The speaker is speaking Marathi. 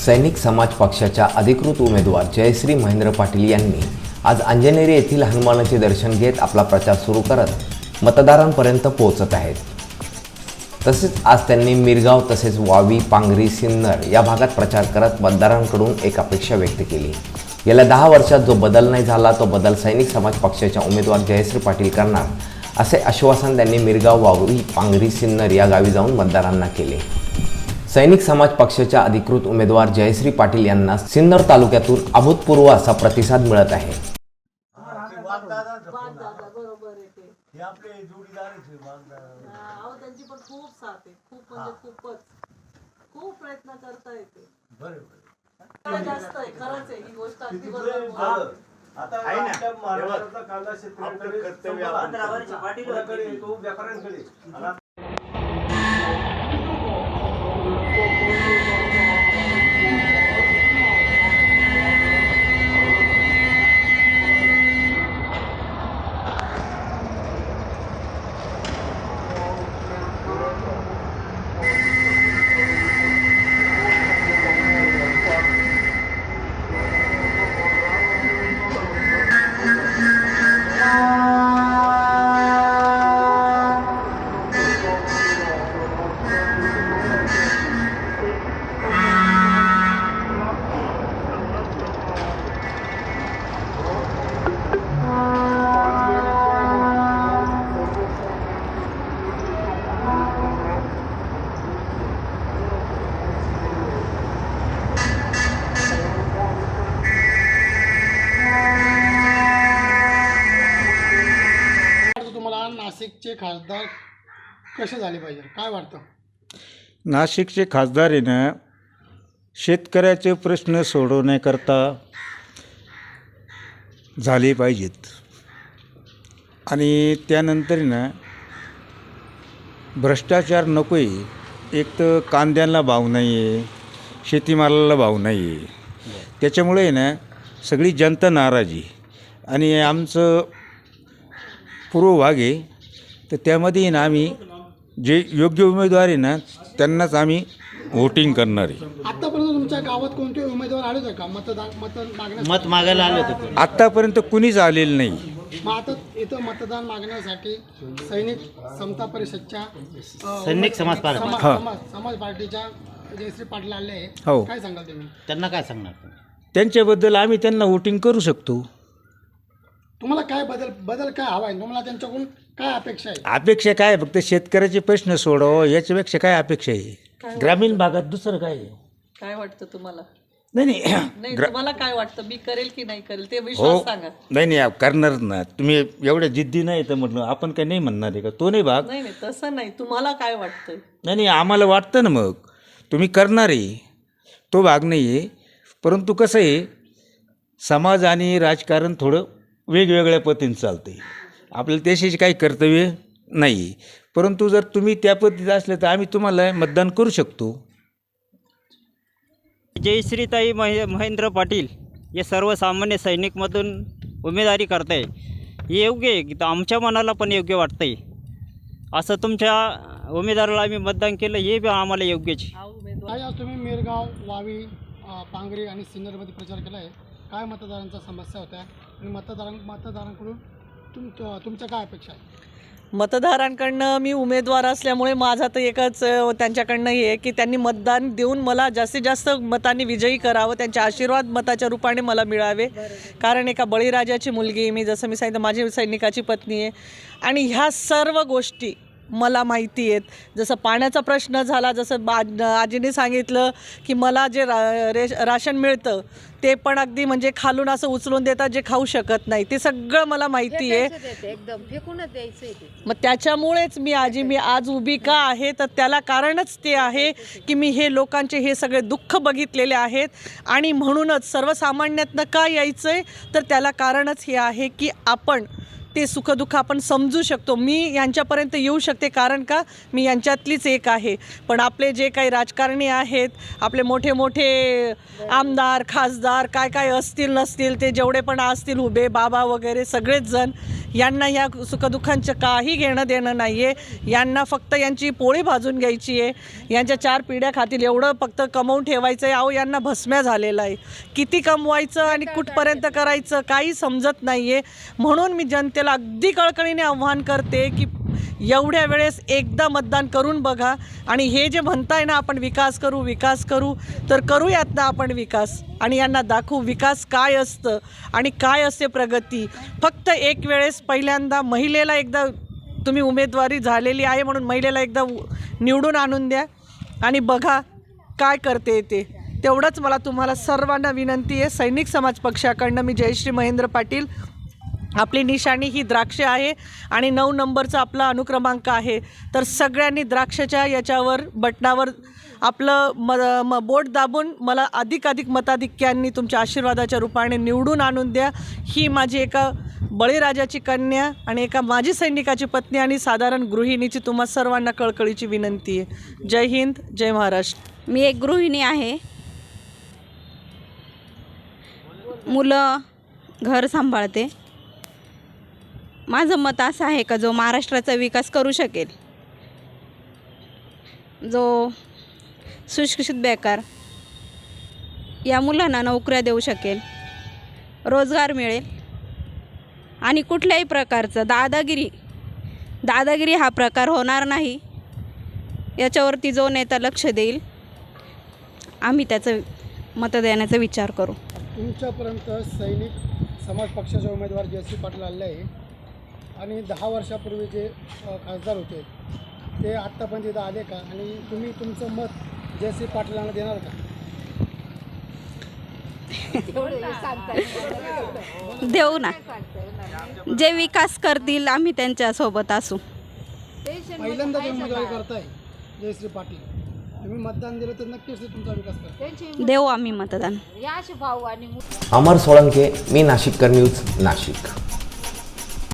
सैनिक समाज पक्षाच्या अधिकृत उमेदवार जयश्री महेंद्र पाटील यांनी आज अंजनेरी येथील हनुमानाचे दर्शन घेत आपला प्रचार सुरू करत मतदारांपर्यंत पोहोचत आहेत। तसेच आज त्यांनी मिरगाव तसेच वावी, पांगरी, सिन्नर या भागात प्रचार करत मतदारांकडून एक अपेक्षा व्यक्त केली। गेल्या 10 वर्षात जो बदल नाही झाला तो बदल सैनिक समाज पक्षाच्या उमेदवार जयश्री पाटील करणार असे आश्वासन त्यांनी मिरगाव, वावी, पांगरी, सिन्नर या गावी जाऊन मतदारांना केले। सैनिक समाज पक्षाच्या अधिकृत उमेदवार जयश्री पाटील यांना सिन्नर तालुक्यातून अभूतपूर्व असा प्रतिसाद मिळत आहे। खूप प्रयत्न करता येते। जास्त आहे, खरंच आहे ही गोष्ट अगदी बरोबर। आता आमच्या महाराष्ट्राचा कांदा शेतकऱ्यांकडे कर्तव्य आहे, तो व्यापाऱ्यांकडे। नाशिकचे खासदार कसे झाले पाहिजे, काय वाटतं? नाशिकचे खासदार आहे ना, शेतकऱ्याचे प्रश्न सोडवण्याकरता झाले पाहिजेत आणि त्यानंतर ना भ्रष्टाचार नको आहे। एक तर कांद्याला भाव नाही आहे, शेतीमालाला भाव नाही आहे, त्याच्यामुळे ना सगळी जनता नाराजी आणि आमचं पूर्व भाग आहे तर त्यामध्ये ना आम्ही जे योग्य उमेदवार आहे ना त्यांनाच आम्ही वोटिंग करणार आहे। आतापर्यंत तुमच्या गावात कोणते उमेदवार आले होते का मत मागायला आले होते? आत्तापर्यंत कुणीच आलेलं नाही। मग आता इथं मतदान मागण्यासाठी सैनिक समता परिषदच्या सैनिक समाज पार्टीच्या जयश्री पाटील आले आहे, हो। काय सांगाल तुम्ही त्यांना? काय सांगणार? त्यांच्याबद्दल आम्ही त्यांना वोटिंग करू शकतो। तुम्हाला काय बदल काय हवा आहे? तुम्हाला त्यांच्याकडून काय अपेक्षा आहे? अपेक्षा काय, फक्त शेतकऱ्याचे प्रश्न सोडव, याच्यापेक्षा काय अपेक्षा आहे? ग्रामीण भागात दुसरं काय आहे? काय वाटतं तुम्हाला? नाही तुम्हाला काय वाटतं, मी करेल की नाही करेल ते विश्वास सांगा। नाही करणार ना, तुम्ही एवढ्या जिद्दी नाही तर म्हटलं आपण काही नाही म्हणणार आहे का? तो नाही भाग नाही तसं नाही, तुम्हाला काय वाटतं? नाही आम्हाला वाटतं ना, मग तुम्ही करणार आहे तो भाग नाही आहे। परंतु कसं आहे, समाज आणि राजकारण थोडं वेगवेगळ्या पद्धतीने चालते, आपल्याला त्याशी काही कर्तव्य नाही। परंतु जर तुम्ही त्या पद्धतीत असले तर आम्ही तुम्हाला मतदान करू शकतो। जयश्रीताई महेंद्र पाटील हे सर्वसामान्य सैनिकमधून उमेदवारी करताय, हे योग्य आहे की आमच्या मनाला पण योग्य वाटतं आहे। असं तुमच्या उमेदवाराला आम्ही मतदान केलं हे बी आम्हाला योग्यच आहे। आज तुम्ही मिरगाव, वावी, पांगरी आणि सिन्नरमध्ये प्रचार केला आहे, काय मतदारांच्या समस्या होत्या आणि मतदारांकडून तुमच्या काय अपेक्षा आहे? मतदारांकडनं मी उमेदवार असल्यामुळे माझा तर एकच त्यांच्याकडनं हे आहे की त्यांनी मतदान देऊन मला जास्तीत जास्त मतांनी विजयी करावं, त्यांचे आशीर्वाद मताच्या रूपाने मला मिळावे। कारण एका बळीराजाची मुलगी आहे मी, जसं मी सांगितलं माझी सैनिकाची पत्नी आहे आणि ह्या सर्व गोष्टी मला माहिती आहेत। जसं पाण्याचा प्रश्न झाला, जसं आजीने सांगितलं की मला जे राशन मिळतं ते पण अगदी म्हणजे खालून असं उचलून देतात, जे खाऊ शकत नाही, ते सगळं मला माहिती आहे। एकदम फेकूनच द्यायचं। मग त्याच्यामुळेच मी आज उभी का आहे तर त्याला कारणच ते आहे की मी हे लोकांचे हे सगळे दुःख बघितलेले आहेत आणि म्हणूनच सर्वसामान्यातनं का यायचं आहे तर त्याला कारणच हे आहे की आपण ते सुखदुःख आपण समजू शकतो। मी यांच्यापर्यंत येऊ शकते कारण का मी यांच्यातलीच एक आहे। पण आपले जे काही राजकारणी आहेत, आपले मोठे मोठे आमदार, खासदार काय काय असतील नसतील, ते जेवढे पण असतील उभे बाबा वगैरे सगळेच जण यांना ह्या सुखदुःखांचं काही घेणं देणं नाही आहे. यांना फक्त यांची पोळी भाजून घ्यायची आहे, यांच्या 4 पिढ्या खातील एवढं फक्त कमवून ठेवायचं आहे. अहो यांना भस्म्या झालेलं आहे. किती कमवायचं आणि कुठपर्यंत करायचं काही समजत नाही आहे. म्हणून मी जनतेला अगदी कळकळीने आव्हान करते की एवढ्या वेळेस एकदा मतदान करून बघा. आणि हे जे म्हणताय ना आपण विकास करू, तर करूयात ना आपण विकास आणि यांना दाखवू विकास काय असतं आणि काय असते प्रगती. फक्त एक वेळेस पहिल्यांदा महिलेला एकदा तुम्ही उमेदवारी झालेली आहे म्हणून महिलेला एकदा निवडून आणून द्या आणि बघा काय करते ते. तेवढंच मला तुम्हाला सर्वांना विनंती आहे. सैनिक समाज पक्षाकडनं मी जयश्री महेंद्र पाटील. आपली निशाणी ही द्राक्षे आहे आणि 9 नंबरचा आपला अनुक्रमांक आहे. तर सगळ्यांनी द्राक्षाच्या याच्यावर बटनावर आपलं बोट दाबून मला अधिकाधिक मताधिक्यांनी तुमच्या आशीर्वादाच्या रूपाने निवडून आणून द्या. ही माझी एका बळीराजाची कन्या आणि एका माजी सैनिकाची पत्नी आणि साधारण गृहिणीची तुम्हा सर्वांना कळकळीची विनंती आहे. जय हिंद, जय महाराष्ट्र. मी एक गृहिणी आहे. मुलं, घर सांभाळते. माझं मत असं आहे का जो महाराष्ट्राचा विकास करू शकेल, जो सुशिक्षित बेकार या मुलांना नोकऱ्या देऊ शकेल, रोजगार मिळेल आणि कुठल्याही प्रकारचं दादागिरी हा प्रकार होणार नाही याच्यावरती जो नेता लक्ष देईल आम्ही त्याचं मत देण्याचा विचार करू. तुमच्यापर्यंत सैनिक समाज पक्षाचे उमेदवार जयश्री पाटील आले आहे आणि 10 वर्षापूर्वी जे खासदार होते ते आत्तापर्यंत इथं आले का आणि तुम्ही तुमचं मत जयश्री पाटलांना देणार का? देऊ ना. जे विकास करतील आम्ही त्यांच्यासोबत असू. पहिल्यांदा जे उमेदवारी करताय जयश्री पाटील, तुम्ही मतदान दिलं तर नक्कीच ते तुमचा विकास करतील. देऊ आम्ही मतदान. अमर सोळंके, मी नाशिककर न्यूज, नाशिक.